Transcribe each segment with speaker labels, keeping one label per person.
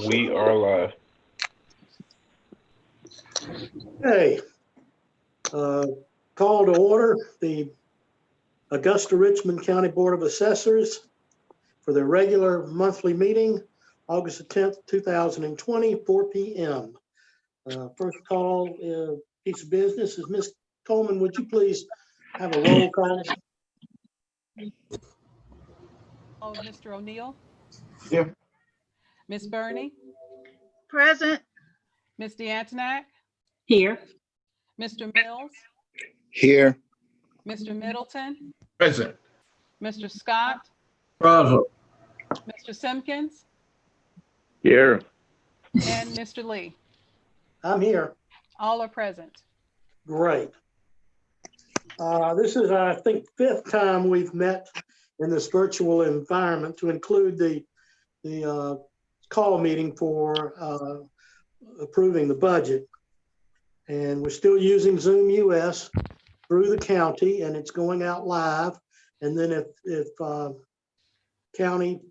Speaker 1: We are live.
Speaker 2: Hey, call to order the Augusta Richmond County Board of Assessors for their regular monthly meeting, August the 10th, 2020, 4 p.m. First call, piece of business is Ms. Coleman. Would you please have a roll call?
Speaker 3: Oh, Mr. O'Neill?
Speaker 4: Here.
Speaker 3: Miss Burney?
Speaker 5: Present.
Speaker 3: Ms. DeAntonac?
Speaker 5: Here.
Speaker 3: Mr. Mills?
Speaker 4: Here.
Speaker 3: Mr. Middleton?
Speaker 4: Present.
Speaker 3: Mr. Scott?
Speaker 4: Present.
Speaker 3: Mr. Simpkins?
Speaker 1: Here.
Speaker 3: And Mr. Lee?
Speaker 2: I'm here.
Speaker 3: All are present.
Speaker 2: Great. This is, I think, fifth time we've met in this virtual environment to include the call meeting for approving the budget. And we're still using Zoom US through the county, and it's going out live. And then if county,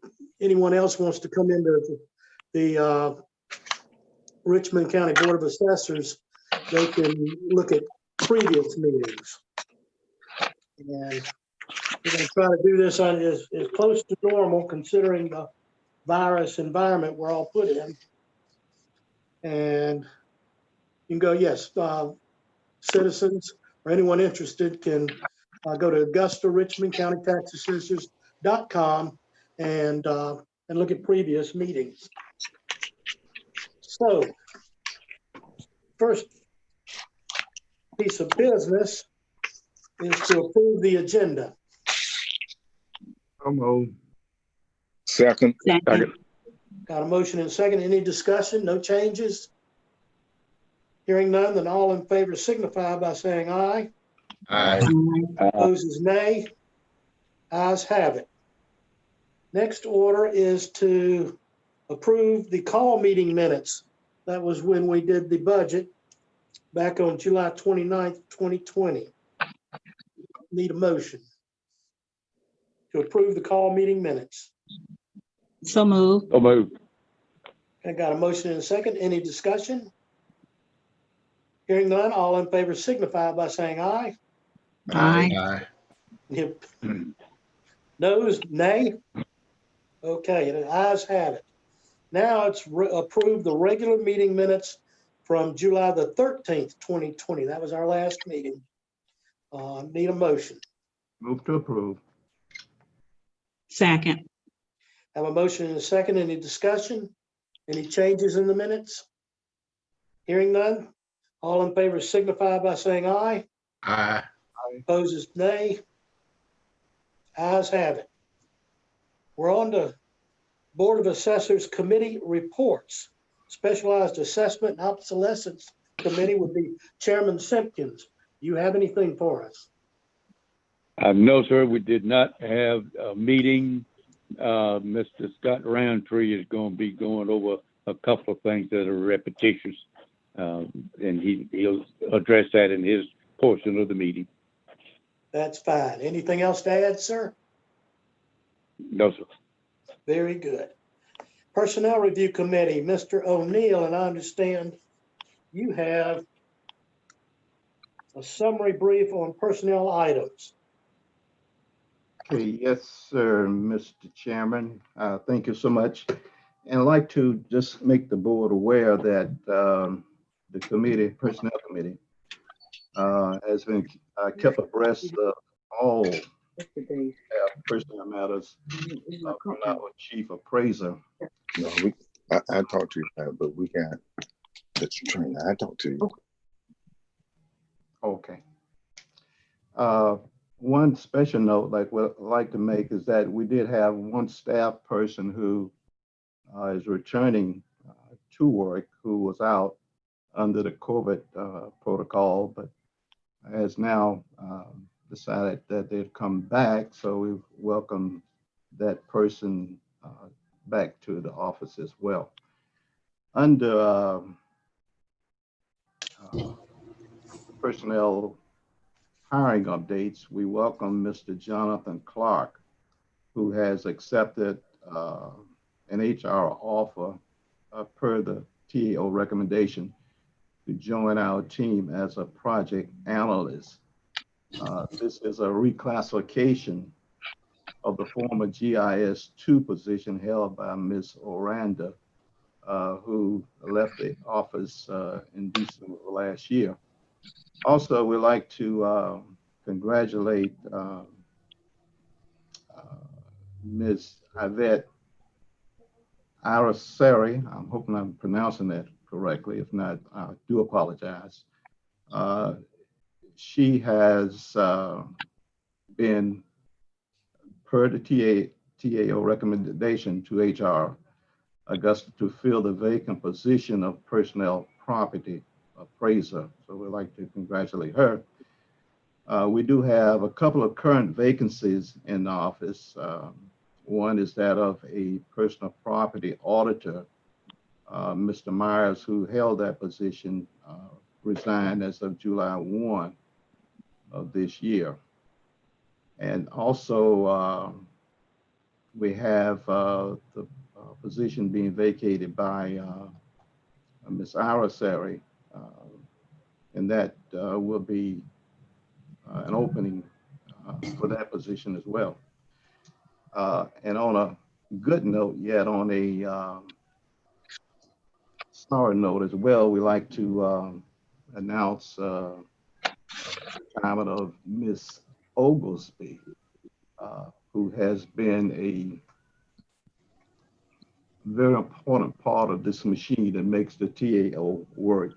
Speaker 2: anyone else wants to come into the Richmond County Board of Assessors, they can look at previous meetings. And we're going to try to do this on as close to normal, considering the virus environment we're all put in. And you can go, yes, citizens or anyone interested can go to Augusta Richmond County Tax Assessors.com and look at previous meetings. So, first piece of business is to approve the agenda.
Speaker 4: Second.
Speaker 2: Got a motion and a second. Any discussion? No changes? Hearing none, then all in favor signify by saying aye.
Speaker 4: Aye.
Speaker 2: Opposes nay. Ayes have it. Next order is to approve the call meeting minutes. That was when we did the budget back on July 29th, 2020. Need a motion to approve the call meeting minutes.
Speaker 5: So moved.
Speaker 1: So moved.
Speaker 2: I got a motion and a second. Any discussion? Hearing none, all in favor signify by saying aye.
Speaker 5: Aye.
Speaker 2: Noes, nay? Okay, the ayes have it. Now it's approve the regular meeting minutes from July the 13th, 2020. That was our last meeting. Need a motion.
Speaker 4: Move to approve.
Speaker 5: Second.
Speaker 2: Have a motion and a second. Any discussion? Any changes in the minutes? Hearing none, all in favor signify by saying aye.
Speaker 4: Aye.
Speaker 2: Opposes nay. Ayes have it. We're on to Board of Assessors Committee reports. Specialized Assessment and Obsolescence Committee would be Chairman Simpkins. Do you have anything for us?
Speaker 1: No, sir, we did not have a meeting. Mr. Scott Roundtree is going to be going over a couple of things that are repetitious, and he'll address that in his portion of the meeting.
Speaker 2: That's fine. Anything else to add, sir?
Speaker 1: No, sir.
Speaker 2: Very good. Personnel Review Committee, Mr. O'Neill, and I understand you have a summary brief on personnel items.
Speaker 6: Okay, yes, sir, Mr. Chairman. Thank you so much. And I'd like to just make the board aware that the committee, Personnel Committee, has been kept abreast of all personnel matters from our chief appraiser.
Speaker 7: No, I talked to you about it, but we got the trainer. I talked to you.
Speaker 6: Okay. One special note I'd like to make is that we did have one staff person who is returning to work who was out under the COVID protocol, but has now decided that they'd come back. So we welcome that person back to the office as well. Under personnel hiring updates, we welcome Mr. Jonathan Clark who has accepted an HR offer per the TAO recommendation to join our team as a project analyst. This is a reclassification of the former GIS-2 position held by Ms. Oranda, who left the office in December of last year. Also, we'd like to congratulate Ms. Yvette Araceli. I'm hoping I'm pronouncing that correctly. If not, I do apologize. She has been, per the TAO recommendation to HR, Augusta, to fill the vacant position of personnel property appraiser. So we'd like to congratulate her. We do have a couple of current vacancies in the office. One is that of a personal property auditor. Mr. Myers, who held that position, resigned as of July 1 of this year. And also we have the position being vacated by Ms. Araceli, and that will be an opening for that position as well. And on a good note, yet on a sorry note as well, we like to announce the retirement of Miss Oglesby, who has been a very important part of this machine that makes the TAO work.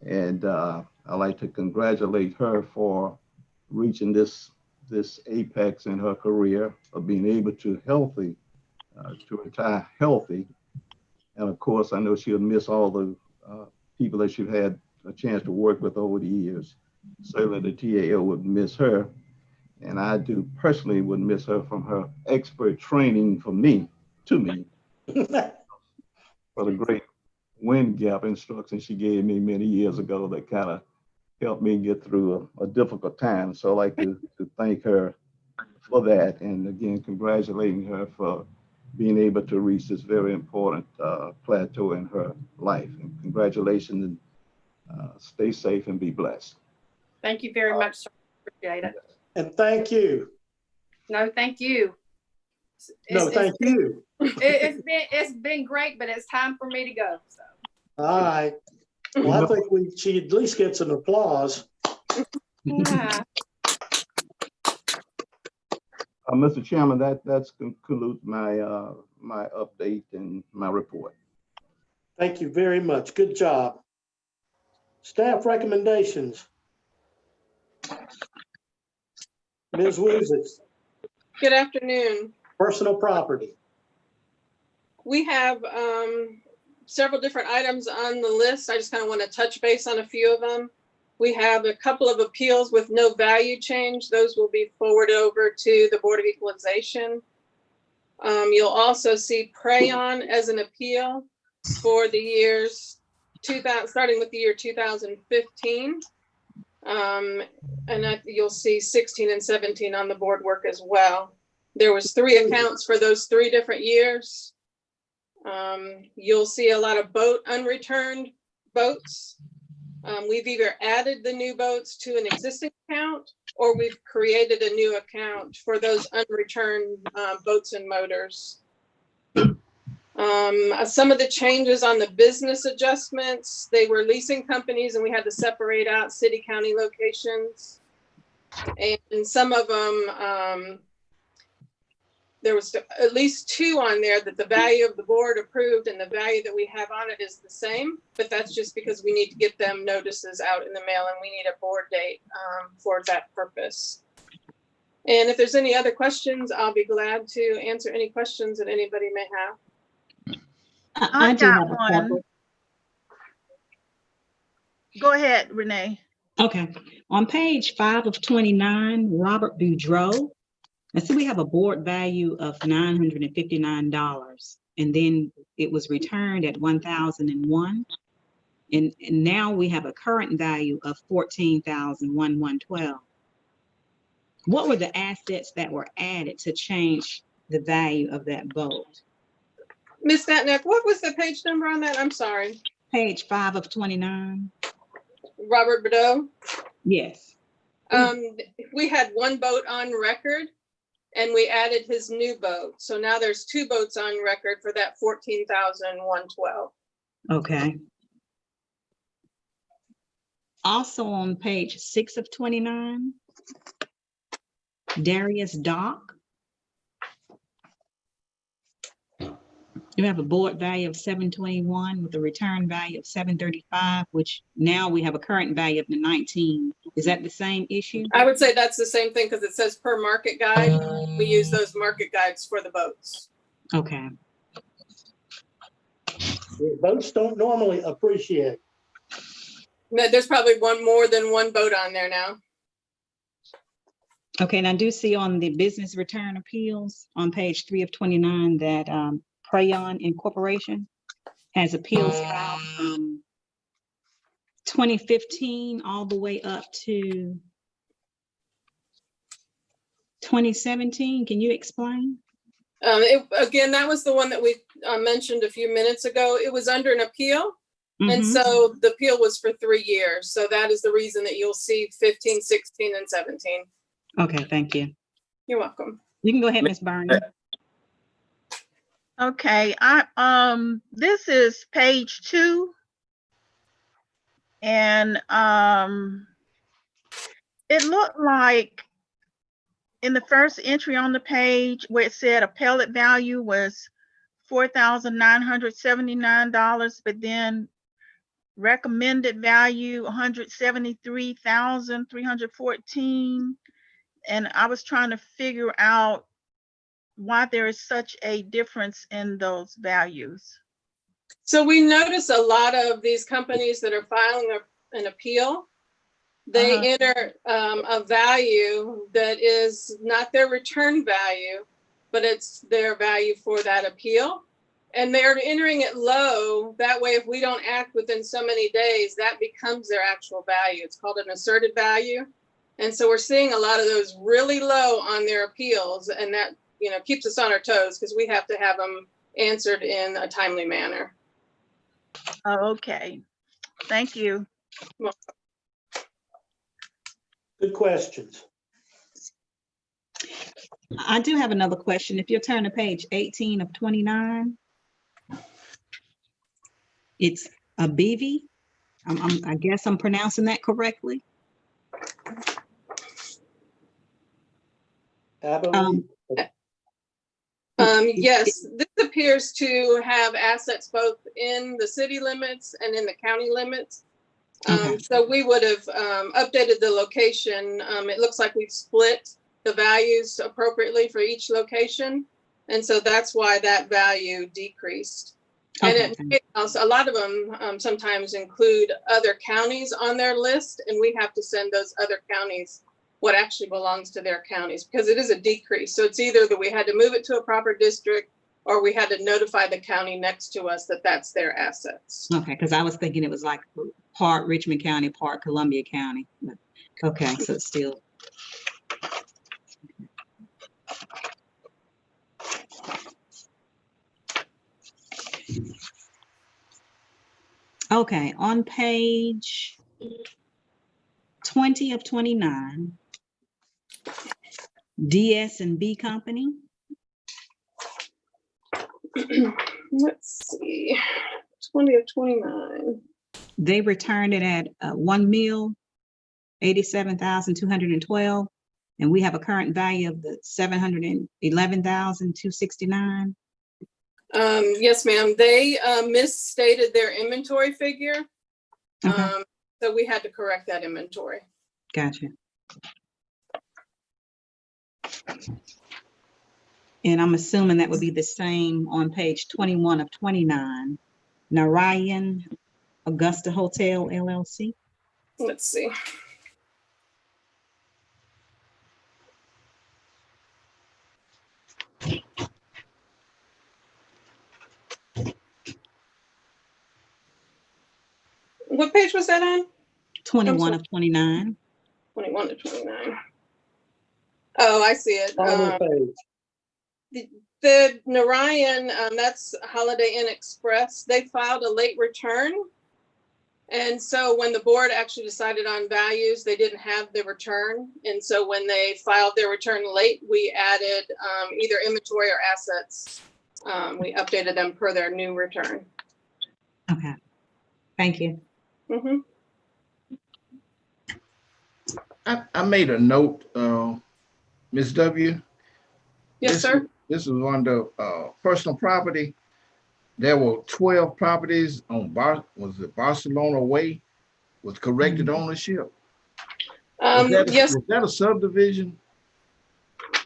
Speaker 6: And I'd like to congratulate her for reaching this apex in her career of being able to retire healthy. And of course, I know she'll miss all the people that she's had a chance to work with over the years. Certainly the TAO would miss her. And I do personally would miss her from her expert training to me, for the great wind gap instruction she gave me many years ago that kind of helped me get through a difficult time. So I'd like to thank her for that. And again, congratulating her for being able to reach this very important plateau in her life. And congratulations, and stay safe and be blessed.
Speaker 8: Thank you very much, sir. Appreciate it.
Speaker 2: And thank you.
Speaker 8: No, thank you.
Speaker 2: No, thank you.
Speaker 8: It's been great, but it's time for me to go. So.
Speaker 2: All right. Well, I think she at least gets an applause.
Speaker 8: Yeah.
Speaker 6: Mr. Chairman, that concludes my my update and my report.
Speaker 2: Thank you very much. Good job. Staff recommendations. Ms. Woozes,
Speaker 9: Good afternoon.
Speaker 2: personal property.
Speaker 9: We have several different items on the list. I just kind of want to touch base on a few of them. We have a couple of appeals with no value change. Those will be forwarded over to the Board of Equalization. You'll also see Prayon as an appeal for the years starting with the year 2015. And you'll see 16 and 17 on the board work as well. There was 3 accounts for those 3 different years. You'll see a lot of unreturned boats. We've either added the new boats to an existing account or we've created a new account for those unreturned boats and motors. Some of the changes on the business adjustments, they were leasing companies and we had to separate out city county locations. And some of them, there was at least 2 on there that the value of the board approved and the value that we have on it is the same, but that's just because we need to get them notices out in the mail and we need a board date for that purpose. And if there's any other questions, I'll be glad to answer any questions that anybody may have.
Speaker 5: I do
Speaker 10: got
Speaker 5: have a
Speaker 10: one.
Speaker 5: couple.
Speaker 10: Go ahead, Renee.
Speaker 5: Okay. On page 5 of 29, Robert Boudreau. I see we have a board value of $959, and then it was returned at 1,001. And now we have a current value of $14,112. What were the assets that were added to change the value of that boat?
Speaker 9: Ms. Statnick, what was the page number on that? I'm sorry.
Speaker 5: Page 5 of 29.
Speaker 9: Robert Bordeaux.
Speaker 5: Yes.
Speaker 9: We had one boat on record and we added his new boat. So now there's 2 boats on record for that 14,112.
Speaker 5: Okay. Also on page 6 of 29, Darius Dock. You have a board value of 721 with a return value of 735, which now we have a current value of 19. Is that the same issue?
Speaker 9: I would say that's the same thing because it says per market guide. We use those market guides for the boats.
Speaker 5: Okay.
Speaker 2: Boats don't normally appreciate.
Speaker 9: There's probably more than one boat on there now.
Speaker 5: Okay, and I do see on the business return appeals on page 3 of 29 that Crayon Incorporation has appeals filed from 2015 all the way up to 2017. Can you explain?
Speaker 9: Again, that was the one that we mentioned a few minutes ago. It was under an appeal. And
Speaker 5: Mhm.
Speaker 9: so the appeal was for 3 years. So that is the reason that you'll see 15, 16, and 17.
Speaker 5: Okay, thank you.
Speaker 9: You're welcome.
Speaker 5: You can go ahead, Ms. Barney.
Speaker 10: Okay, this is page 2. And it looked like in the first entry on the page where it said appellate value was $4,979, but then recommended value $173,314. And I was trying to figure out why there is such a difference in those values.
Speaker 9: So we notice a lot of these companies that are filing an appeal, they enter a value that is not their return value, but it's their value for that appeal. And they're entering it low. That way, if we don't act within so many days, that becomes their actual value. It's called an asserted value. And so we're seeing a lot of those really low on their appeals, and that, you know, keeps us on our toes because we have to have them answered in a timely manner.
Speaker 10: Oh, okay. Thank you.
Speaker 2: Good questions.
Speaker 5: I do have another question. If you turn to page 18 of 29, it's a BV. I guess I'm pronouncing that correctly.
Speaker 9: Yes, this appears to have assets both in the city limits and in the county limits. So we would have updated the location. It looks like we've split the values appropriately for each location. And so that's why that value decreased. And it also, a lot of them sometimes include other counties on their list, and we have to send those other counties what actually belongs to their counties because it is a decrease. So it's either that we had to move it to a proper district or we had to notify the county next to us that that's their assets.
Speaker 5: Okay, because I was thinking it was like part Richmond County, part Columbia County. But, okay, so it's still. Okay, on page 20 of 29, DS&B Company.
Speaker 9: Let's see, 20 of 29.
Speaker 5: They returned it at $1,087,212, and we have a current value of the $711,269.
Speaker 9: Yes, ma'am. They misstated their inventory figure. So we had to correct that inventory.
Speaker 5: Gotcha. And I'm assuming that would be the same on page 21 of 29, Narayan Augusta Hotel LLC.
Speaker 9: Let's see. What page was that on?
Speaker 5: 21 of 29.
Speaker 9: 21 to 29. Oh, I see it.
Speaker 2: Final page.
Speaker 9: The Narayan, that's Holiday Inn Express, they filed a late return. And so when the board actually decided on values, they didn't have the return. And so when they filed their return late, we added either inventory or assets. We updated them per their new return.
Speaker 5: Okay, thank you.
Speaker 9: Mhm.
Speaker 4: I made a note, Ms. W.
Speaker 9: Yes, sir.
Speaker 4: This was under personal property. There were 12 properties on Barcelona Way with corrected ownership.
Speaker 9: Yes.
Speaker 4: Was that a subdivision?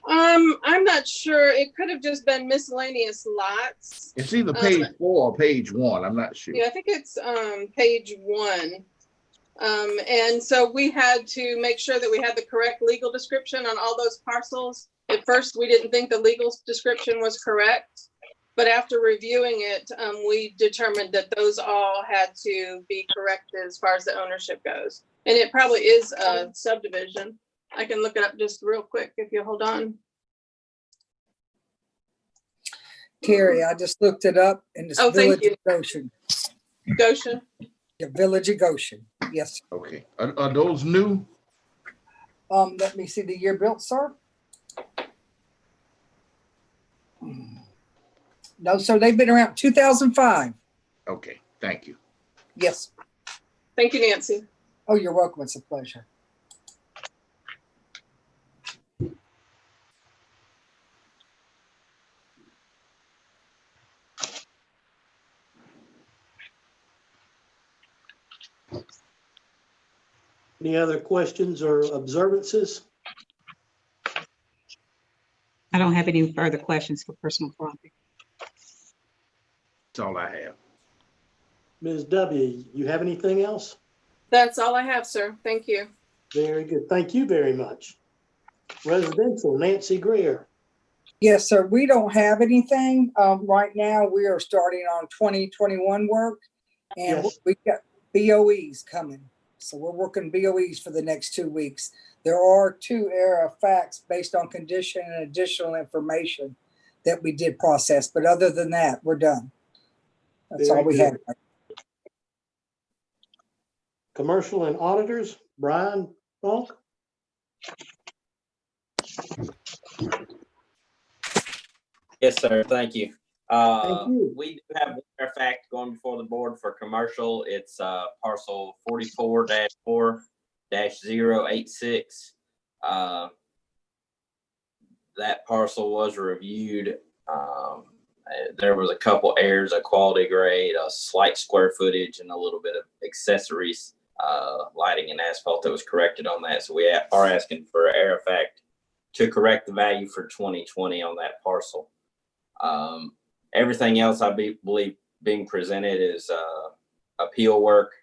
Speaker 9: I'm not sure. It could have just been miscellaneous lots.
Speaker 4: It's either page 4 or page 1. I'm not sure.
Speaker 9: Yeah, I think it's page 1. And so we had to make sure that we had the correct legal description on all those parcels. At first, we didn't think the legal description was correct, but after reviewing it, we determined that those all had to be correct as far as the ownership goes. And it probably is a subdivision. I can look it up just real quick if you hold on.
Speaker 11: Terry, I just looked it up and it's
Speaker 9: Oh, thank
Speaker 11: Village
Speaker 9: you.
Speaker 11: of Goshen.
Speaker 9: Goshen.
Speaker 11: The Village of Goshen. Yes.
Speaker 4: Okay. Are those new?
Speaker 11: Let me see the year built, sir. No, sir. They've been around 2005.
Speaker 4: Okay. Thank you.
Speaker 11: Yes.
Speaker 9: Thank you, Nancy.
Speaker 11: Oh, you're welcome. It's a pleasure.
Speaker 2: Any other questions or observances?
Speaker 5: I don't have any further questions for personal property.
Speaker 4: That's all I have.
Speaker 2: Ms. W., you have anything else?
Speaker 9: That's all I have, sir. Thank you.
Speaker 2: Very good. Thank you very much. Residential, Nancy Greer.
Speaker 11: Yes, sir. We don't have anything. Right now, we are starting on 2021 work and
Speaker 2: Yes.
Speaker 11: we got BOEs coming. So we're working BOEs for the next 2 weeks. There are 2 error of facts based on condition and additional information that we did process. But other than that, we're done. That's
Speaker 2: Very
Speaker 11: all we
Speaker 2: good.
Speaker 11: have.
Speaker 2: Commercial and auditors, Brian Funk.
Speaker 12: Yes, sir. Thank you.
Speaker 2: Thank you.
Speaker 12: We do have one error fact going before the board for commercial. It's parcel 44-4-086. That parcel was reviewed. There was a couple errors, a quality grade, a slight square footage, and a little bit of accessories, lighting and asphalt that was corrected on that. So we are asking for an error fact to correct the value for 2020 on that parcel. Everything else I believe being presented is appeal work.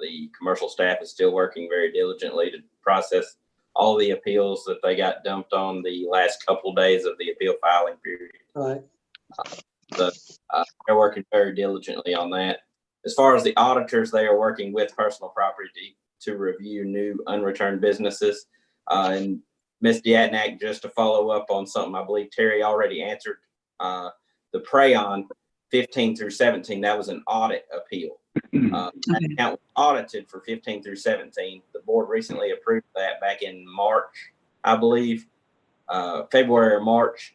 Speaker 12: The commercial staff is still working very diligently to process all the appeals that they got dumped on the last couple of days of the appeal filing period.
Speaker 2: All right.
Speaker 12: They're working very diligently on that. As far as the auditors, they are working with personal property to review new unreturned businesses. And Ms. Diatnak, just to follow up on something I believe Terry already answered, the Prayon 15 through 17, that was an audit appeal. That account was audited for 15 through 17. The board recently approved that back in March, I believe, February or March.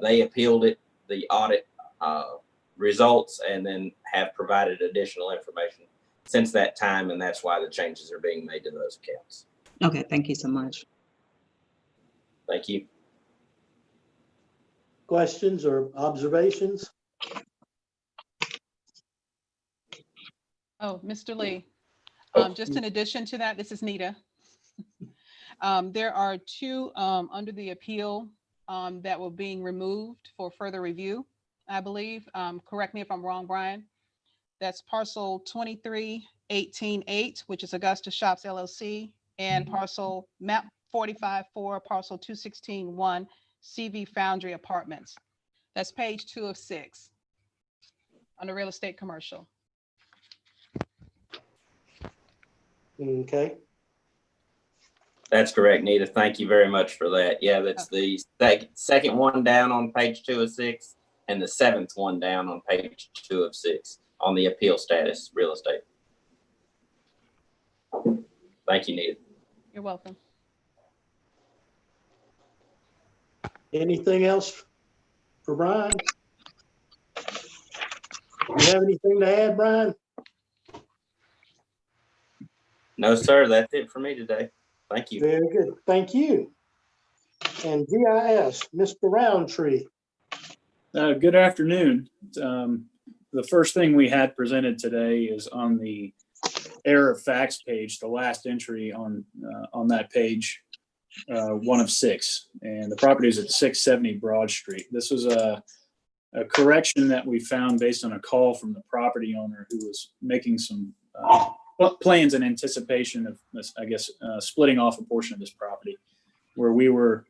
Speaker 12: They appealed it, the audit results, and then have provided additional information since that time, and that's why the changes are being made to those accounts.
Speaker 5: Okay, thank you so much.
Speaker 12: Thank you.
Speaker 2: Questions or observations?
Speaker 3: Oh, Mr. Lee, just in addition to that, this is Nita. There are 2 under the appeal that were being removed for further review, I believe. Correct me if I'm wrong, Brian. That's parcel 23-18-8, which is Augusta Shops LLC, and parcel map 45-4, parcel 216-1, CV Foundry Apartments. That's page 2 of 6 on the real estate commercial.
Speaker 2: Okay.
Speaker 12: That's correct, Nita. Thank you very much for that. Yeah, that's the second one down on page 2 of 6 and the 7th one down on page 2 of 6 on the appeal status real estate. Thank you, Nita.
Speaker 3: You're welcome.
Speaker 2: Anything else for Brian? You have anything to add, Brian?
Speaker 12: No, sir. That's it for me today. Thank you.
Speaker 2: Very good. Thank you. And GIS, Mr. Roundtree.
Speaker 13: Good afternoon. The first thing we had presented today is on the error of facts page, the last entry on that page, 1 of 6, and the property is at 670 Broad Street. This was a correction that we found based on a call from the property owner who was making some plans in anticipation of, I guess, splitting off a portion of this property, where we were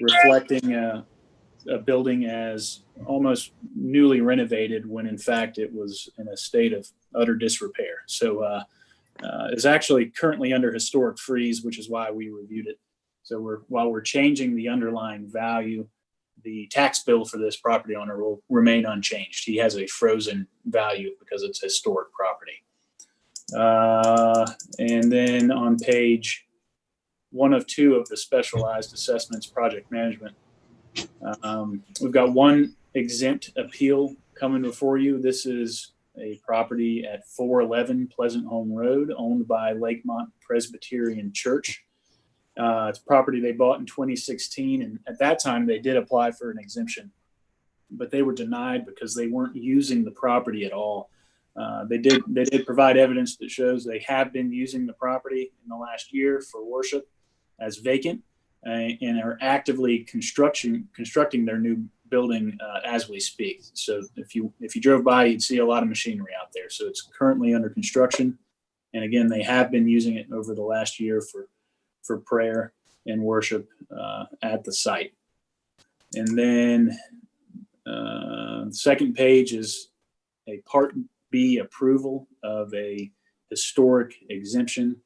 Speaker 13: reflecting a building as almost newly renovated when in fact it was in a state of utter disrepair. So it's actually currently under historic freeze, which is why we reviewed it. So while we're changing the underlying value, the tax bill for this property owner will remain unchanged. He has a frozen value because it's historic property. And then on page 1 of 2 of the specialized assessments project management, we've got one exempt appeal coming before you. This is a property at 411 Pleasant Home Road owned by Lakemont Presbyterian Church. It's a property they bought in 2016, and at that time they did apply for an exemption, but they were denied because they weren't using the property at all. They did provide evidence that shows they have been using the property in the last year for worship as vacant, and are actively constructing their new building as we speak. So if you drove by, you'd see a lot of machinery out there. So it's currently under construction, and again, they have been using it over the last year for prayer and worship at the site. And then the second page is a Part B approval of a historic exemption.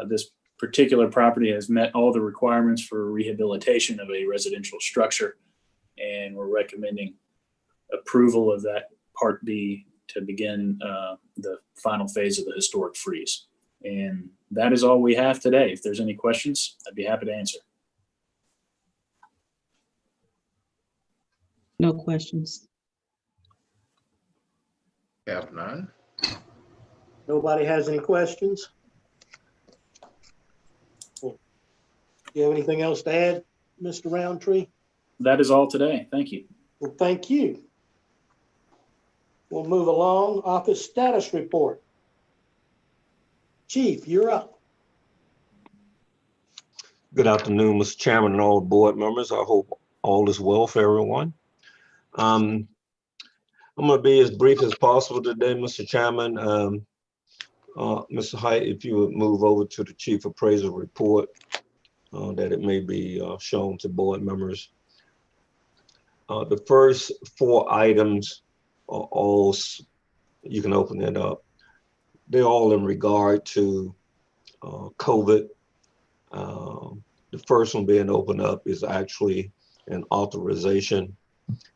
Speaker 13: This particular property has met all the requirements for rehabilitation of a residential structure, and we're recommending approval of that Part B to begin the final phase of the historic freeze. And that is all we have today. If there's any questions, I'd be happy to answer.
Speaker 5: No questions.
Speaker 4: Have none.
Speaker 2: Nobody has any questions? Do you have anything else to add, Mr. Roundtree?
Speaker 13: That is all today. Thank you.
Speaker 2: Well, thank you. We'll move along. Office status report. Chief, you're up.
Speaker 14: Good afternoon, Mr. Chairman and all board members. I hope all is well for everyone. I'm going to be as brief as possible today, Mr. Chairman. Mr. Height, if you would move over to the chief appraisal report, that it may be shown to board members. The first 4 items are all, you can open it up. They're all in regard to COVID. The first one being opened up is actually an authorization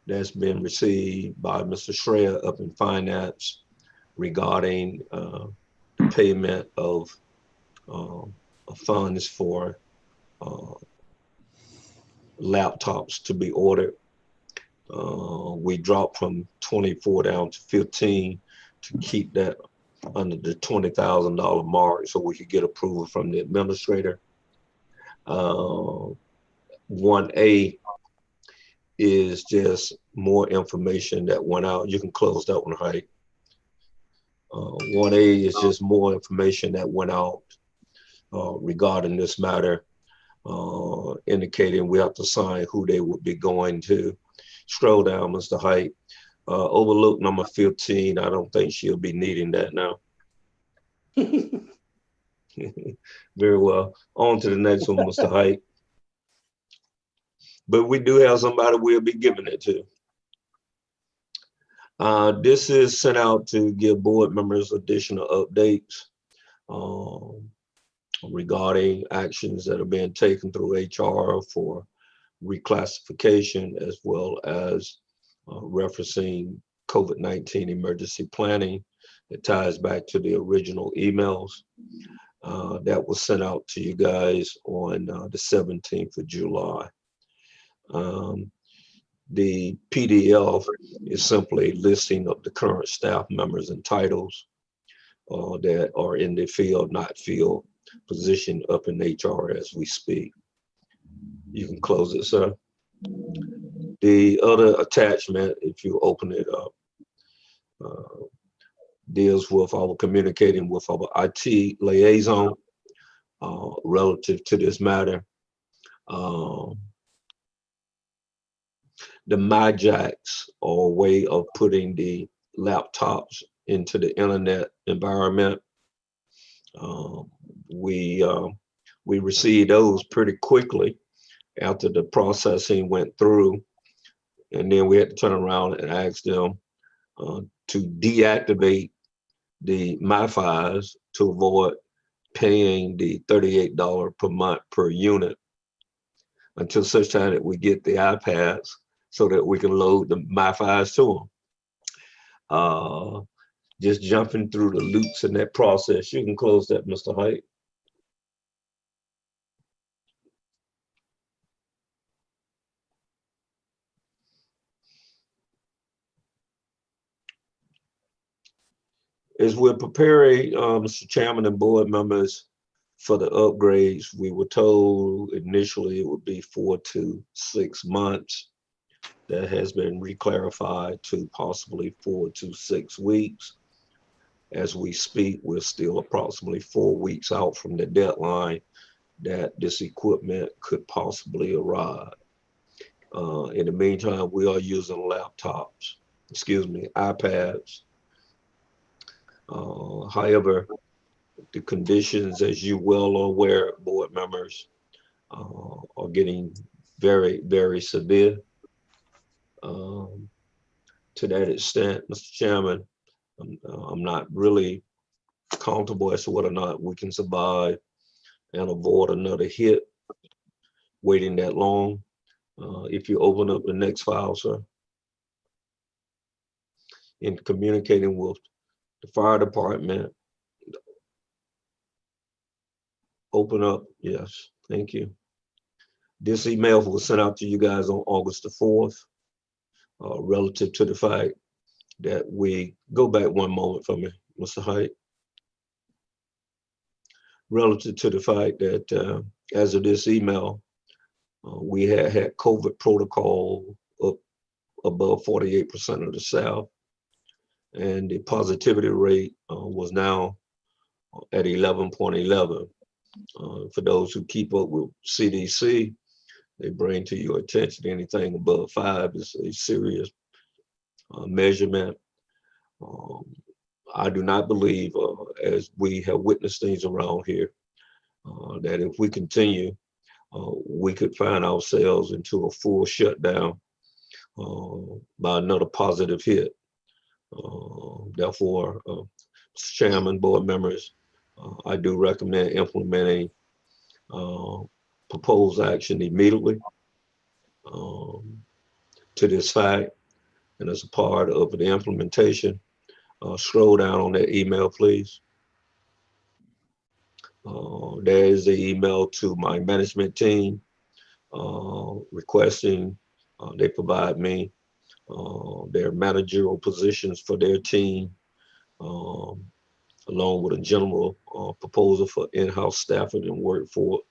Speaker 14: that's been received by Mr. Schreier up in finance regarding payment of funds for laptops to be ordered. We dropped from 24 down to 15 to keep that under the $20,000 mark so we could get approval from the administrator. 1A is just more information that went out. You can close that one, Height. 1A is just more information that went out regarding this matter, indicating we have to sign who they would be going to. Scroll down, Mr. Height. Overlook number 15. I don't think she'll be needing that now. Very well. On to the next one, Mr. Height. But we do have somebody we'll be giving it to. This is sent out to give board members additional updates. regarding actions that are being taken through HR for reclassification, as well as referencing COVID-19 emergency planning. It ties back to the original emails that was sent out to you guys on the 17th of July. The PDF is simply a listing of the current staff members and titles that are in the field, not field position up in HR as we speak. You can close it, sir. The other attachment, if you open it up, deals with our communicating with our IT liaison relative to this matter. The MyJacks are a way of putting the laptops into the internet environment. We received those pretty quickly after the processing went through, and then we had to turn around and ask them to deactivate the MiFis to avoid paying the $38 per month per unit until such time that we get the iPads so that we can load the MiFis to them. Just jumping through the loops in that process. You can close that, Mr. Height. As we're preparing, Mr. Chairman and board members, for the upgrades, we were told initially it would be 4 to 6 months. That has been reclarified to possibly 4 to 6 weeks. As we speak, we're still approximately 4 weeks out from the deadline that this equipment could possibly arrive. In the meantime, we are using laptops, iPads. However, the conditions, as you well are aware, board members, are getting very, very severe. To that extent, Mr. Chairman, I'm not really comfortable as to whether or not we can survive and avoid another hit waiting that long. If you open up the next file, sir, in communicating with the fire department, open up, yes, thank you. This email was sent out to you guys on August the 4th, relative to the fact that we, go back one moment for me, Mr. Height. Relative to the fact that as of this email, we had COVID protocol up above 48% of the South, and the positivity rate was now at 11.11. For those who keep up with CDC, they bring to your attention anything above 5 is a serious measurement. I do not believe, as we have witnessed things around here, that if we continue, we could find ourselves into a full shutdown by another positive hit. Therefore, Mr. Chairman, board members, I do recommend implementing proposed action immediately to this fact. And as a part of the implementation, scroll down on that email, please. There is an email to my management team requesting they provide me their managerial positions for their team, along with a general proposal for in-house staffing and workforce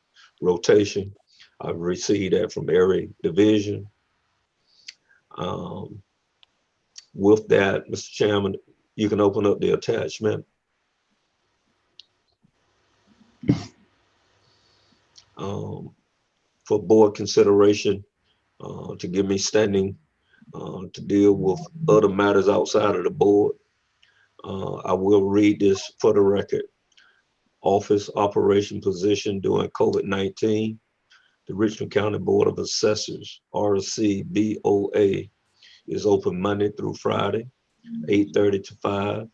Speaker 14: rotation. I've received that from every division. With that, Mr. Chairman, you can open up the attachment. For board consideration, to give me standing to deal with other matters outside of the board. I will read this for the record. Office operation position during COVID-19. The Richmond County Board of Assessors, RCBOA, is open Monday through Friday, 8:30 to 5,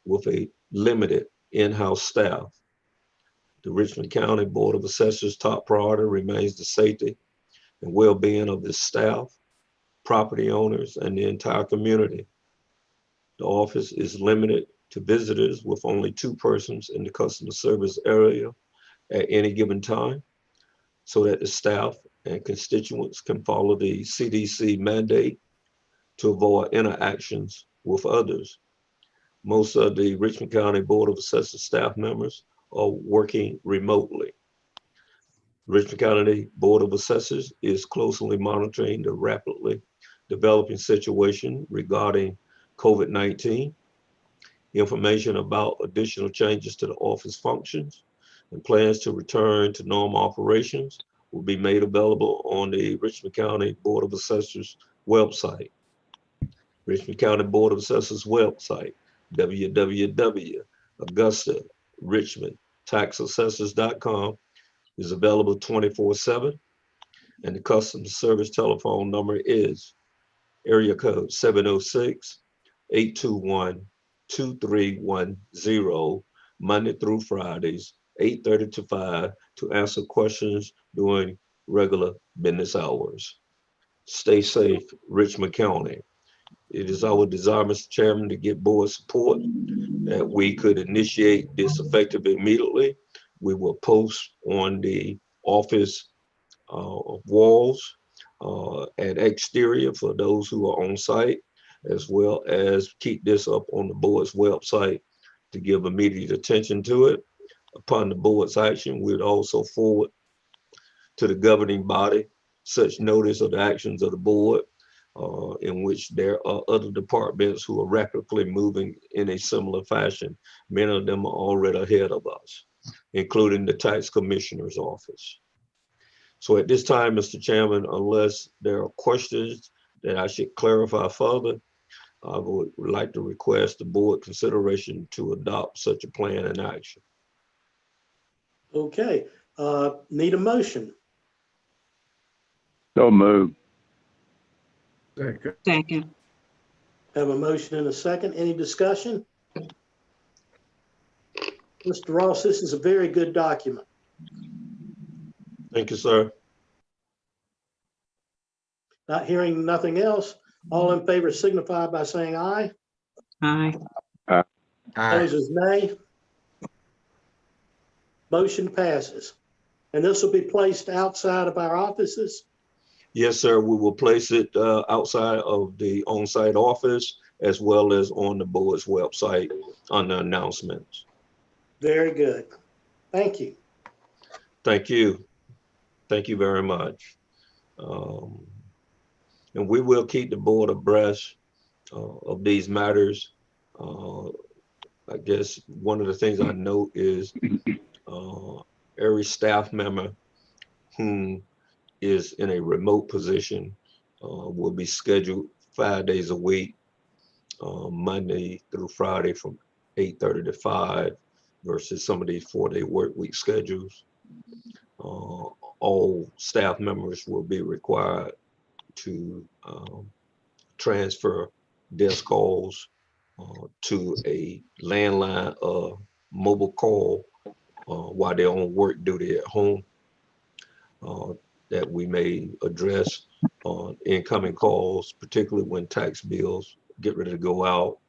Speaker 14: with a limited in-house staff. The Richmond County Board of Assessors' top priority remains the safety and well-being of its staff, property owners, and the entire community. The office is limited to visitors with only 2 persons in the customer service area at any given time, so that the staff and constituents can follow the CDC mandate to avoid interactions with others. Most of the Richmond County Board of Assessors staff members are working remotely. Richmond County Board of Assessors is closely monitoring the rapidly developing situation regarding COVID-19. Information about additional changes to the office functions and plans to return to normal operations will be made available on the Richmond County Board of Assessors website. Richmond County Board of Assessors website, www.augusta-richmond-taxassessors.com, is available 24/7, and the customer service telephone number is area code 706-821-2310, Monday through Fridays, 8:30 to 5, to answer questions during regular business hours. Stay safe, Richmond County. It is our desire, Mr. Chairman, to get board support that we could initiate this effective immediately. We will post on the office walls and exterior for those who are on site, as well as keep this up on the board's website to give immediate attention to it. Upon the board's action, we'd also forward to the governing body such notice of the actions of the board, in which there are other departments who are rapidly moving in a similar fashion. Many of them are already ahead of us, including the tax commissioner's office. So at this time, Mr. Chairman, unless there are questions that I should clarify further, I would like to request the board consideration to adopt such a plan in action.
Speaker 2: Okay, need a motion.
Speaker 1: So moved.
Speaker 5: Second.
Speaker 2: Have a motion and a second. Any discussion? Mr. Ross, this is a very good document.
Speaker 14: Thank you, sir.
Speaker 2: Not hearing nothing else, all in favor signify by saying aye.
Speaker 5: Aye.
Speaker 2: Opposers, nay. Motion passes. And this will be placed outside of our offices.
Speaker 14: Yes, sir. We will place it outside of the on-site office as well as on the board's website on the announcements.
Speaker 2: Very good. Thank you.
Speaker 14: Thank you. Thank you very much. And we will keep the board abreast of these matters. I guess one of the things I note is every staff member who is in a remote position will be scheduled 5 days a week, Monday through Friday from 8:30 to 5 versus some of these 4-day work week schedules. All staff members will be required to transfer desk calls to a landline mobile call while they're on work duty at home, that we may address incoming calls, particularly when tax bills get ready to go out,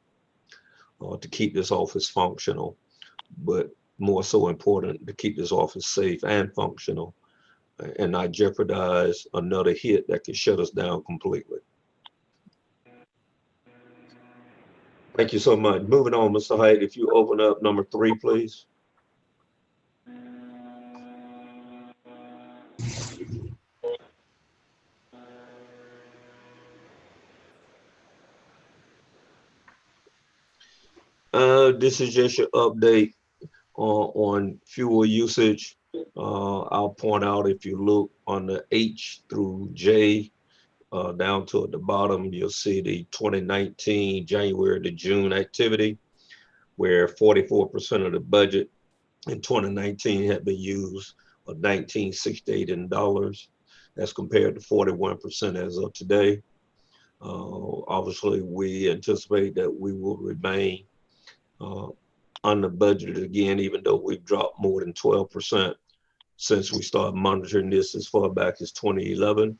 Speaker 14: to keep this office functional, but more so important to keep this office safe and functional and not jeopardize another hit that could shut us down completely. Thank you so much. Moving on, Mr. Hyde, if you open up number 3, please. This is just your update on fuel usage. I'll point out, if you look on the H through J, down to at the bottom, you'll see the 2019 January to June activity, where 44% of the budget in 2019 had been used of $1968 in dollars. That's compared to 41% as of today. Obviously, we anticipate that we will remain under budgeted again, even though we've dropped more than 12% since we started monitoring this as far back as 2011.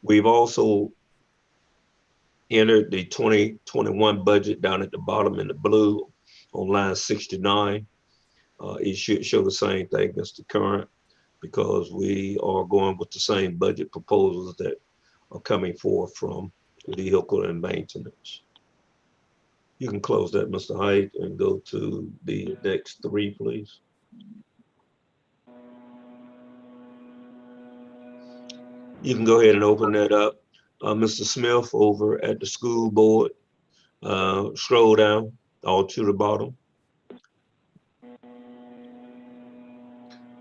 Speaker 14: We've also entered the 2021 budget down at the bottom in the blue on line 69. It should show the same thing as the current, because we are going with the same budget proposals that are coming forth from vehicle and maintenance. You can close that, Mr. Height, and go to the next 3, please. You can go ahead and open that up. Mr. Smith over at the school board, scroll down all to the bottom.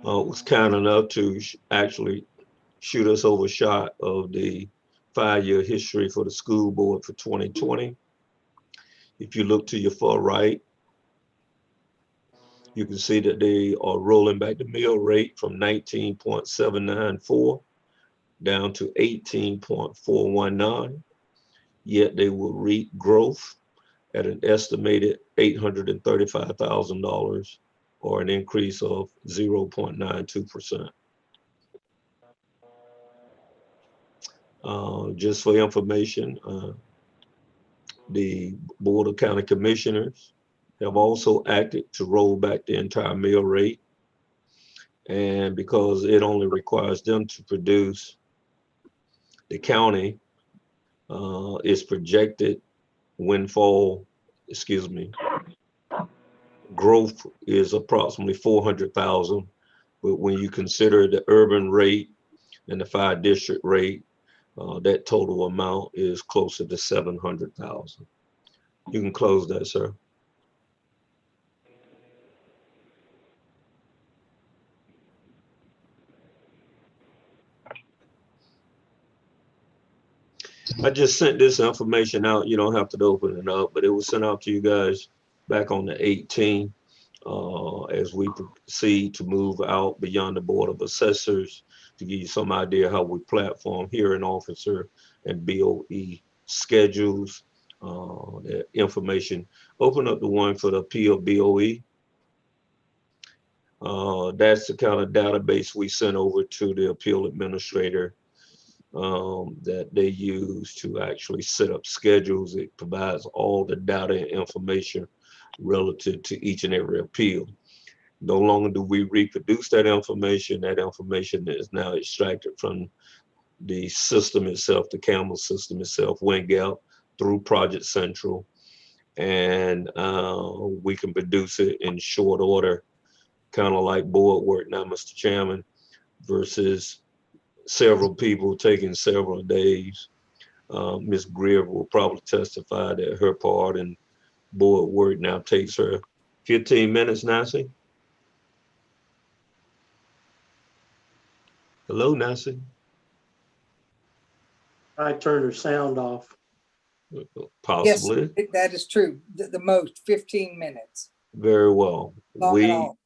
Speaker 14: Was kind enough to actually shoot us over a shot of the 5-year history for the school board for 2020. If you look to your far right, you can see that they are rolling back the mill rate from 19.794 down to 18.419, yet they will reap growth at an estimated $835,000, or an increase of 0.92%. Just for information, the Board of County Commissioners have also acted to roll back the entire mill rate. And because it only requires them to produce, the county is projected growth is approximately 400,000. But when you consider the urban rate and the 5-district rate, that total amount is closer to 700,000. You can close that, sir. I just sent this information out. You don't have to open it up, but it was sent out to you guys back on the 18th as we proceed to move out beyond the Board of Assessors, to give you some idea how we platform hearing officer and BOE schedules, the information. Open up the one for the appeal BOE. That's the kind of database we sent over to the appeal administrator that they use to actually set up schedules. It provides all the data and information relative to each and every appeal. No longer do we reproduce that information. That information is now extracted from the system itself, the Campbell system itself, WinGap, through Project Central. And we can produce it in short order, kind of like board work now, Mr. Chairman, versus several people taking several days. Ms. Greer will probably testify that her part in board work now takes her 15 minutes, Nancy. Hello, Nancy.
Speaker 2: I turned her sound off.
Speaker 14: Possibly.
Speaker 11: Yes, that is true. The most 15 minutes.
Speaker 14: Very well.
Speaker 11: Long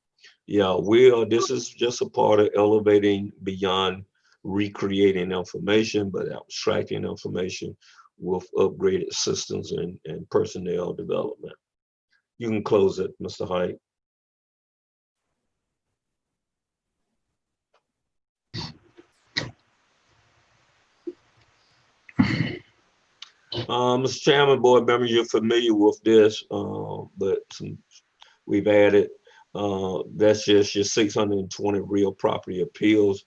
Speaker 14: This is just a part of elevating beyond recreating information, but abstracting information with upgraded systems and personnel development. You can close it, Mr. Height. Mr. Chairman, board members, you're familiar with this, but we've added, that's just your 620 real property appeals.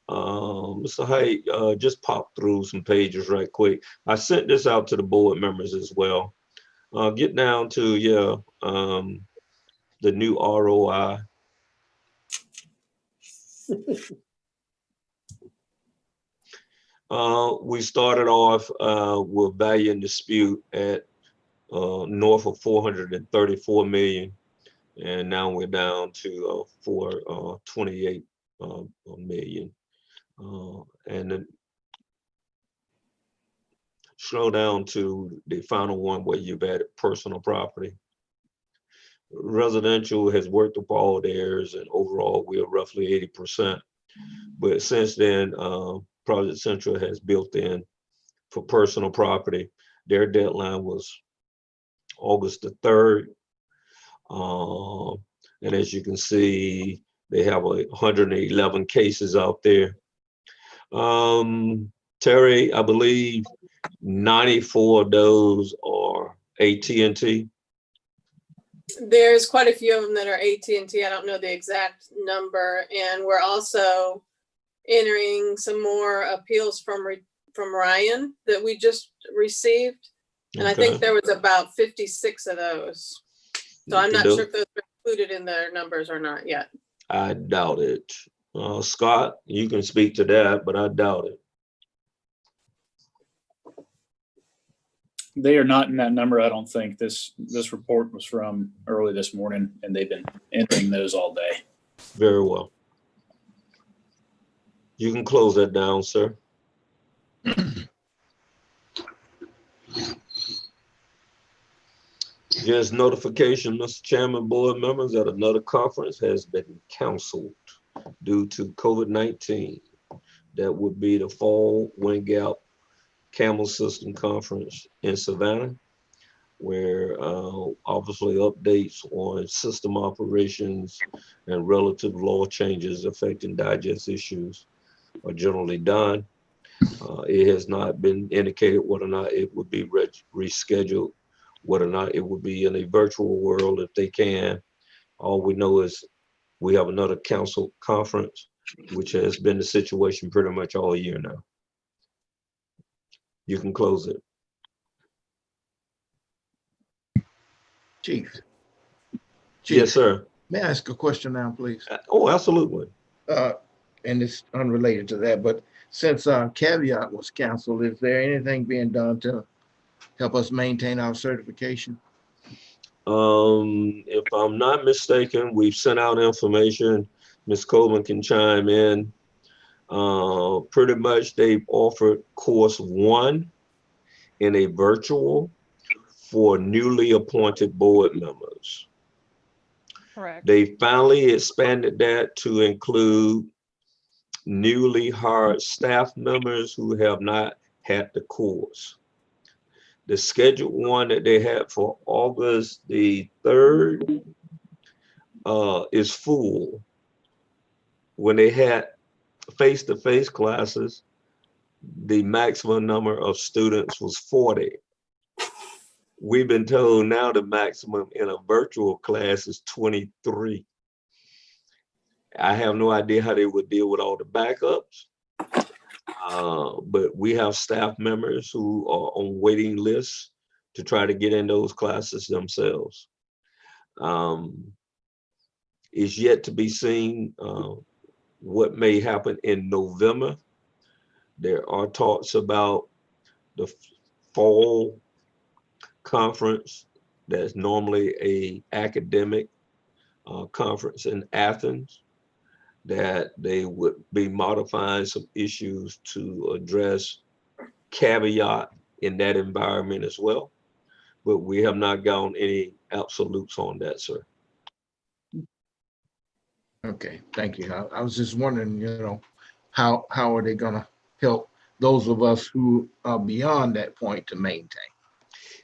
Speaker 14: Mr. Height, just pop through some pages right quick. I sent this out to the board members as well. Get down to the new ROI. We started off with value in dispute at north of 434 million, and now we're down to 428 million. And then scroll down to the final one where you've added personal property. Residential has worked up all the errors, and overall we are roughly 80%. But since then, Project Central has built in for personal property. Their deadline was August the 3rd. And as you can see, they have 111 cases out there. Terry, I believe 94 of those are AT&T.
Speaker 9: There's quite a few of them that are AT&T. I don't know the exact number. And we're also entering some more appeals from Ryan that we just received. And I think there was about 56 of those. So I'm not sure if those are included in their numbers or not yet.
Speaker 14: I doubt it. Scott, you can speak to that, but I doubt it.
Speaker 13: They are not in that number, I don't think. This report was from early this morning, and they've been entering those all day.
Speaker 14: Very well. You can close that down, sir. Yes, notification, Mr. Chairman, board members, that another conference has been canceled due to COVID-19. That would be the Fall Wind Gap Camel System Conference in Savannah, where obviously updates on system operations and relative law changes affecting digest issues are generally done. It has not been indicated whether or not it would be rescheduled, whether or not it would be in a virtual world if they can. All we know is we have another council conference, which has been the situation pretty much all year now. You can close it.
Speaker 4: Chief.
Speaker 14: Yes, sir.
Speaker 4: May I ask a question now, please?
Speaker 14: Oh, absolutely.
Speaker 4: And it's unrelated to that, but since Caveat was canceled, is there anything being done to help us maintain our certification?
Speaker 14: If I'm not mistaken, we've sent out information. Ms. Coleman can chime in. Pretty much they've offered course 1 in a virtual for newly appointed board members.
Speaker 3: Correct.
Speaker 14: They finally expanded that to include newly hired staff members who have not had the course. The scheduled one that they had for August the 3rd is full. When they had face-to-face classes, the maximum number of students was 40. We've been told now the maximum in a virtual class is 23. I have no idea how they would deal with all the backups. But we have staff members who are on waiting lists to try to get in those classes themselves. It's yet to be seen what may happen in November. There are talks about the fall conference that's normally a academic conference in Athens, that they would be modifying some issues to address Caveat in that environment as well. But we have not gotten any absolutes on that, sir.
Speaker 4: Okay, thank you. I was just wondering, how are they gonna help those of us who are beyond that point to maintain?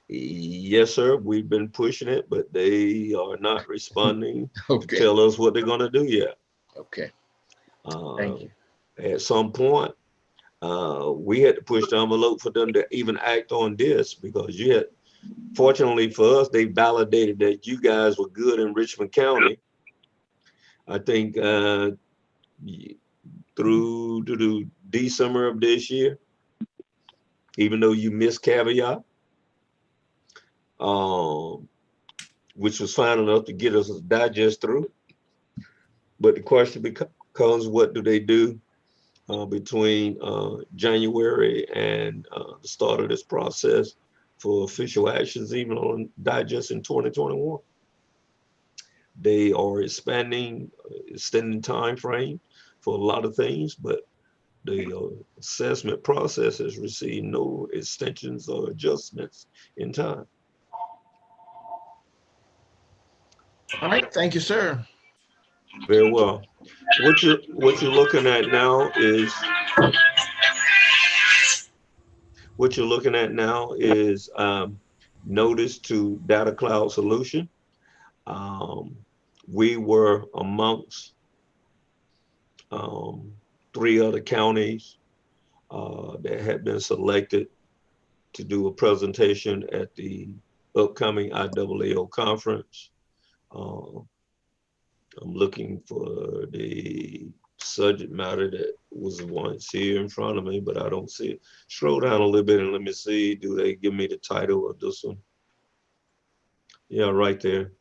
Speaker 14: Yes, sir. We've been pushing it, but they are not responding
Speaker 4: Okay.
Speaker 14: to tell us what they're gonna do yet.
Speaker 4: Okay. Thank you.
Speaker 14: At some point, we had to push the envelope for them to even act on this, because you had, fortunately for us, they validated that you guys were good in Richmond County. I think through to December of this year, even though you missed Caveat, which was fine enough to get us a digest through. But the question becomes, what do they do between January and the start of this process for official actions, even on digest in 2021? They are extending time frame for a lot of things, but the assessment process has received no extensions or adjustments in time.
Speaker 4: All right, thank you, sir.
Speaker 14: Very well. What you're looking at now is notice to Data Cloud Solution. We were amongst 3 other counties that had been selected to do a presentation at the upcoming IAAO conference. I'm looking for the subject matter that was once here in front of me, but I don't see it. Scroll down a little bit and let me see, do they give me the title of this one? Yeah, right there.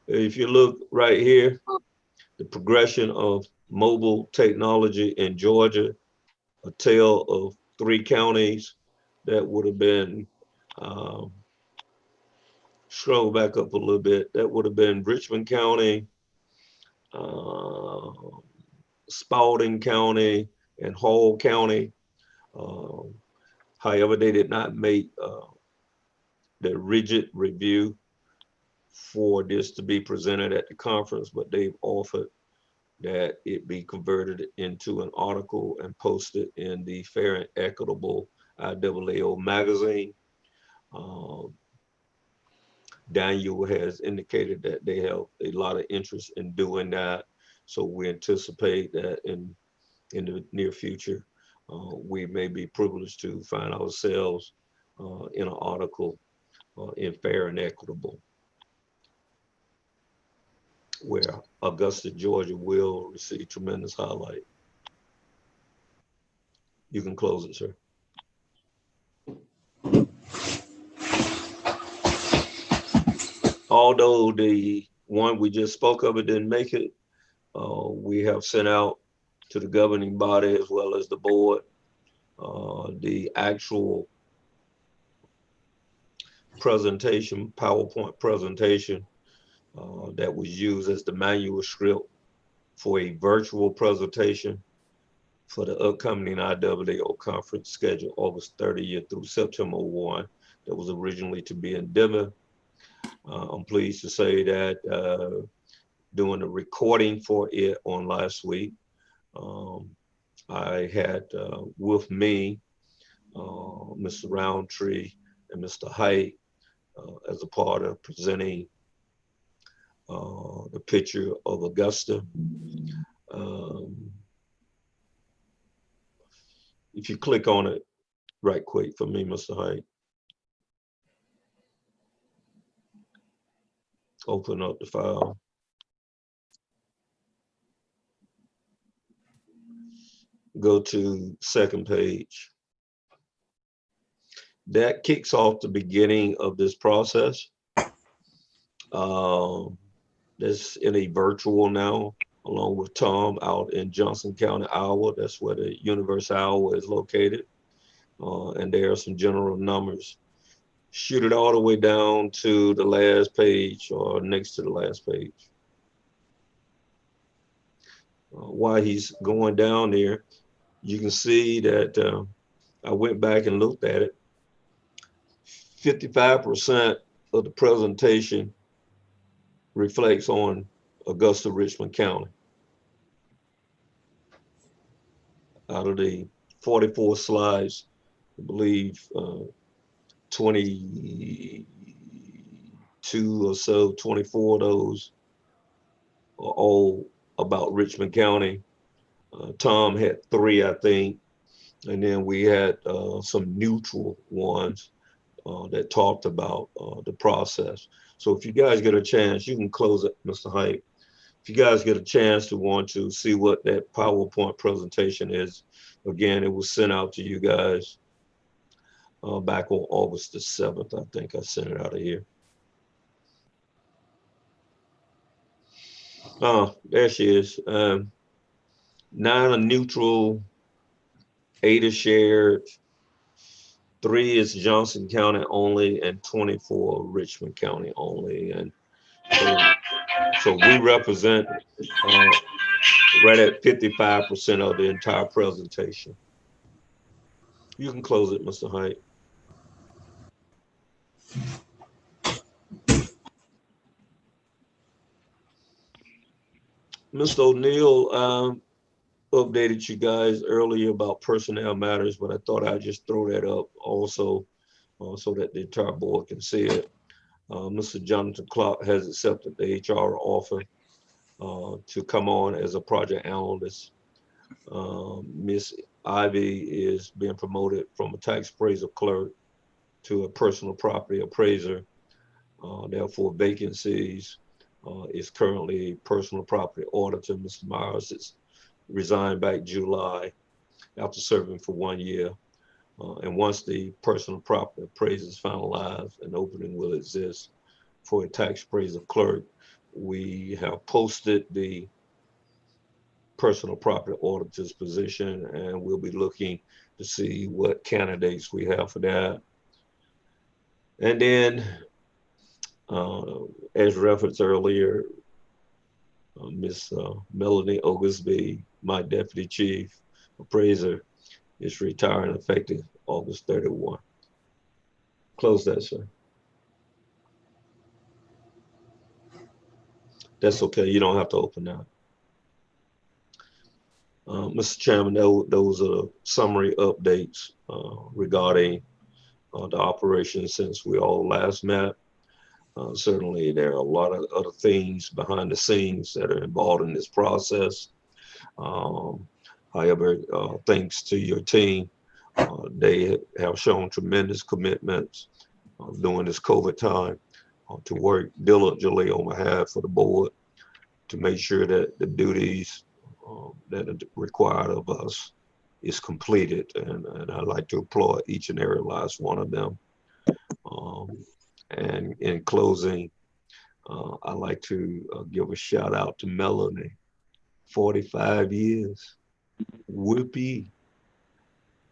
Speaker 14: If you look right here, the progression of mobile technology in Georgia, a tale of 3 counties that would have been, scroll back up a little bit, that would have been Richmond County, Spalding County, and Hall County. However, they did not make the rigid review for this to be presented at the conference, but they've offered that it be converted into an article and posted in the Fair and Equitable IAAO magazine. Daniel has indicated that they have a lot of interest in doing that. So we anticipate that in the near future, we may be privileged to find ourselves in an article in Fair and Equitable, where Augusta, Georgia will receive tremendous highlight. You can close it, sir. Although the one we just spoke of, it didn't make it, we have sent out to the governing body as well as the board the actual presentation, PowerPoint presentation that was used as the manual script for a virtual presentation for the upcoming IAAO conference scheduled August 30th through September 1 that was originally to be in Denver. I'm pleased to say that doing the recording for it on last week, I had with me Mr. Roundtree and Mr. Height as a part of presenting the picture of Augusta. If you click on it right quick for me, Mr. Height. Open up the file. Go to second page. That kicks off the beginning of this process. That's in a virtual now, along with Tom out in Johnson County, Iowa. That's where the University of Iowa is located. And there are some general numbers. Shoot it all the way down to the last page or next to the last page. While he's going down there, you can see that I went back and looked at it. 55% of the presentation reflects on Augusta, Richmond County. Out of the 44 slides, I believe 22 or so, 24 of those are all about Richmond County. Tom had 3, I think, and then we had some neutral ones that talked about the process. So if you guys get a chance, you can close it, Mr. Height. If you guys get a chance to want to see what that PowerPoint presentation is, again, it was sent out to you guys back on August the 7th. I think I sent it out of here. Oh, there she is. 9 are neutral, 8 are shared, 3 is Johnson County only, and 24 Richmond County only. And so we represent right at 55% of the entire presentation. You can close it, Mr. Height. Mr. O'Neill updated you guys earlier about personnel matters, but I thought I'd just throw that up also so that the entire board can see it. Mr. Jonathan Clark has accepted the HR offer to come on as a project analyst. Miss Ivy is being promoted from a tax appraiser clerk to a personal property appraiser. Therefore, vacancies is currently personal property auditor. Mr. Myers is resigned back July after serving for 1 year. And once the personal property appraiser is finalized, an opening will exist for a tax appraiser clerk. We have posted the personal property auditor's position, and we'll be looking to see what candidates we have for that. And then, as referenced earlier, Miss Melanie Oglesby, my deputy chief appraiser, is retiring effective August 31. Close that, sir. That's okay. You don't have to open that. Mr. Chairman, those are summary updates regarding the operation since we all last met. Certainly, there are a lot of other things behind the scenes that are involved in this process. However, thanks to your team, they have shown tremendous commitments during this COVID time to work diligently on behalf of the board to make sure that the duties that are required of us is completed. And I'd like to applaud each and every last one of them. And in closing, I'd like to give a shout out to Melanie. 45 years. Whoopee.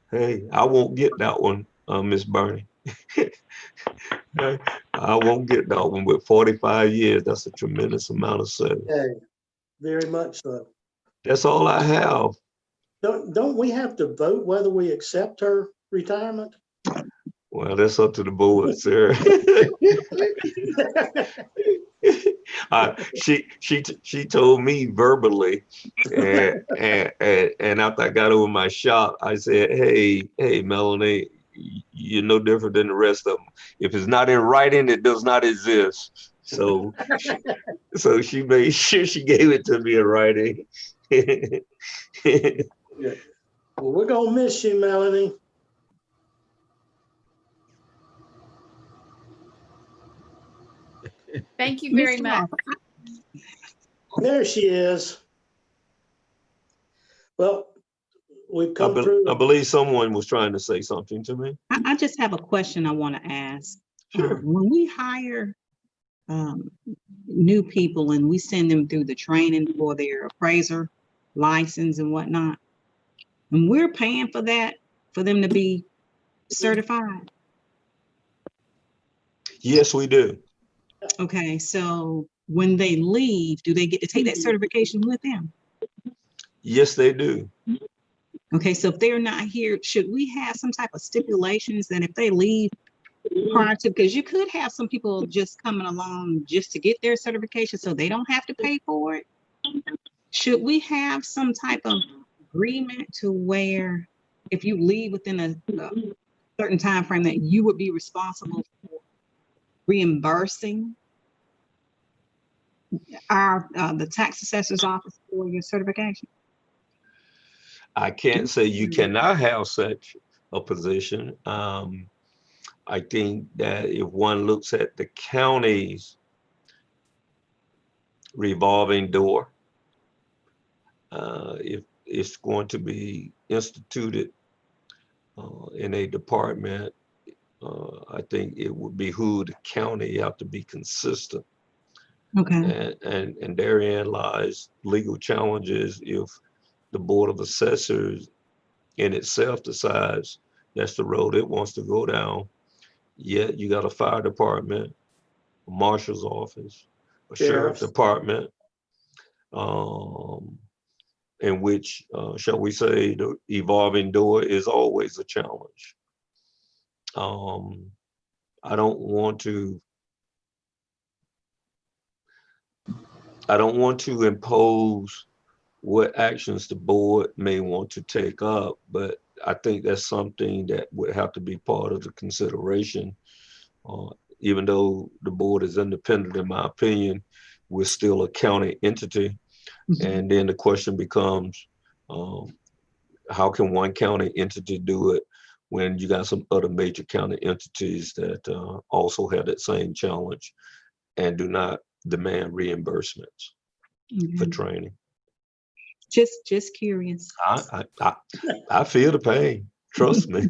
Speaker 14: Hey, I won't get that one, Miss Bernie. I won't get that one. With 45 years, that's a tremendous amount of service.
Speaker 2: Okay, very much so.
Speaker 14: That's all I have.
Speaker 2: Don't we have to vote whether we accept her retirement?
Speaker 14: Well, that's up to the board, sir. She told me verbally, and after I got over my shock, I said, "Hey, Melanie, you're no different than the rest of them. If it's not in writing, it does not exist." So she made sure she gave it to me in writing.
Speaker 2: Yeah. Well, we're gonna miss you, Melanie.
Speaker 8: Thank you very much.
Speaker 2: There she is. Well, we've come through.
Speaker 14: I believe someone was trying to say something to me.
Speaker 5: I just have a question I want to ask.
Speaker 14: Sure.
Speaker 5: When we hire new people and we send them through the training for their appraiser license and whatnot, and we're paying for that, for them to be certified?
Speaker 14: Yes, we do.
Speaker 5: Okay, so when they leave, do they get to take that certification with them?
Speaker 14: Yes, they do.
Speaker 5: Okay, so if they're not here, should we have some type of stipulations that if they leave prior to, because you could have some people just coming along just to get their certification so they don't have to pay for it. Should we have some type of agreement to where if you leave within a certain time frame that you would be responsible for reimbursing the tax assessor's office for your certification?
Speaker 14: I can't say you cannot have such a position. I think that if one looks at the county's revolving door, if it's going to be instituted in a department, I think it would behoove the county have to be consistent.
Speaker 5: Okay.
Speaker 14: And therein lies legal challenges if the Board of Assessors in itself decides that's the road it wants to go down. Yet you got a fire department, a marshal's office, a sheriff's department, in which, shall we say, the evolving door is always a challenge. I don't want to impose what actions the board may want to take up, but I think that's something that would have to be part of the consideration even though the board is independent, in my opinion, we're still a county entity. And then the question becomes, how can one county entity do it when you got some other major county entities that also have that same challenge and do not demand reimbursements for training?
Speaker 5: Just curious.
Speaker 14: I feel the pain. Trust me.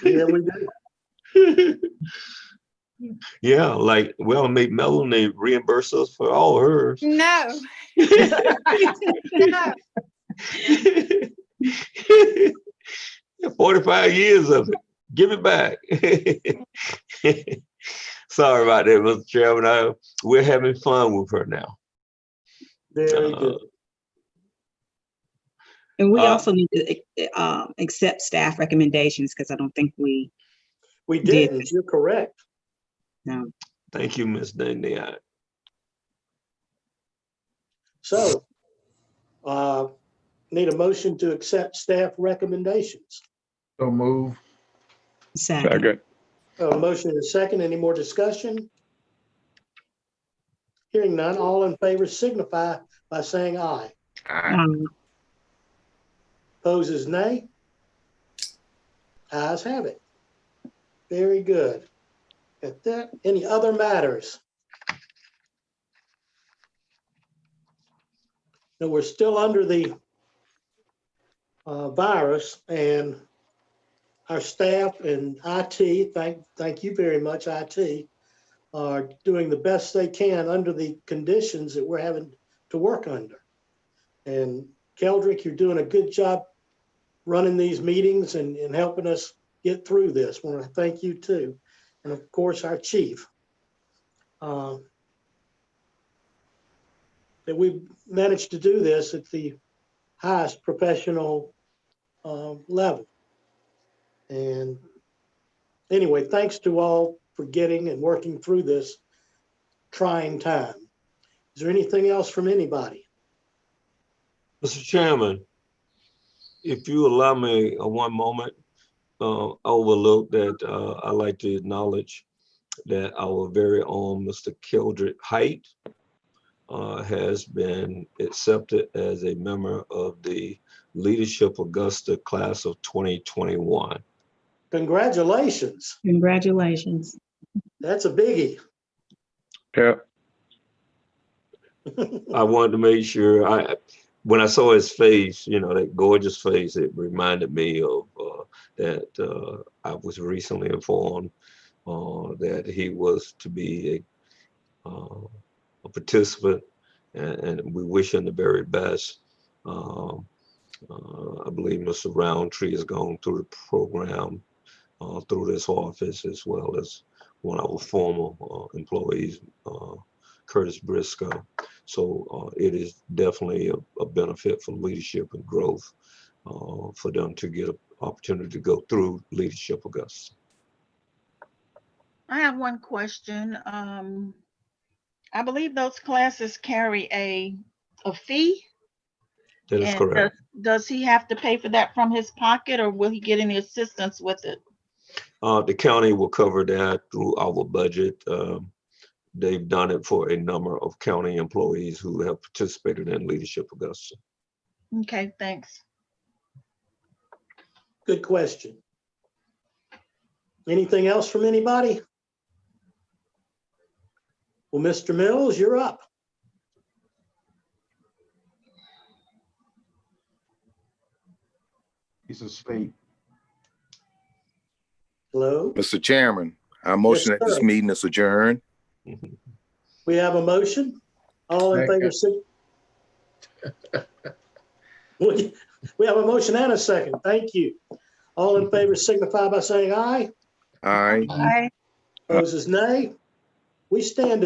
Speaker 2: Yeah, we do.
Speaker 14: Yeah, like, well, make Melanie reimburse us for all hers.
Speaker 8: No. No.
Speaker 14: 45 years of it. Give it back. Sorry about that, Mr. Chairman. We're having fun with her now.
Speaker 2: Very good.
Speaker 5: And we also need to accept staff recommendations because I don't think we
Speaker 2: didn't. You're correct.
Speaker 5: No.
Speaker 14: Thank you, Ms. Dandy.
Speaker 2: So, need a motion to accept staff recommendations.
Speaker 4: So move.
Speaker 1: Second.
Speaker 2: A motion and a second. Any more discussion? Hearing none, all in favor signify by saying aye.
Speaker 4: Aye.
Speaker 2: Opposes nay. Ayes have it. Very good. At that, any other matters? Now, we're still under the virus, and our staff and IT, thank you very much, IT, are doing the best they can under the conditions that we're having to work under. And Keldrick, you're doing a good job running these meetings and helping us get through this. I want to thank you too. And of course, our chief. That we've managed to do this at the highest professional level. And anyway, thanks to all for getting and working through this trying time. Is there anything else from anybody?
Speaker 14: Mr. Chairman, if you allow me one moment, I overlooked that I'd like to acknowledge that our very own Mr. Keldrick Height has been accepted as a member of the Leadership Augusta class of 2021.
Speaker 2: Congratulations.
Speaker 5: Congratulations.
Speaker 2: That's a biggie.
Speaker 1: Yeah.
Speaker 14: I wanted to make sure when I saw his face, you know, that gorgeous face, it reminded me of that I was recently informed that he was to be a participant, and we wish him the very best. I believe Mr. Roundtree has gone through the program through this office, as well as one of our former employees, Curtis Briscoe. So it is definitely a benefit for leadership and growth for them to get an opportunity to go through Leadership Augusta.
Speaker 10: I have one question. I believe those classes carry a fee.
Speaker 14: That is correct.
Speaker 10: Does he have to pay for that from his pocket, or will he get any assistance with it?
Speaker 14: The county will cover that through our budget. They've done it for a number of county employees who have participated in Leadership Augusta.
Speaker 10: Okay, thanks.
Speaker 2: Good question. Anything else from anybody? Well, Mr. Mills, you're up.
Speaker 6: He's asleep.
Speaker 2: Hello?
Speaker 7: Mr. Chairman, I motion
Speaker 2: Yes,
Speaker 7: that this
Speaker 2: sir.
Speaker 7: meeting is adjourned.
Speaker 2: We have a motion. All in favor, we have a motion and a second. Thank you. All in favor signify by saying aye.
Speaker 7: Aye.
Speaker 10: Bye.
Speaker 2: Opposes nay. We stand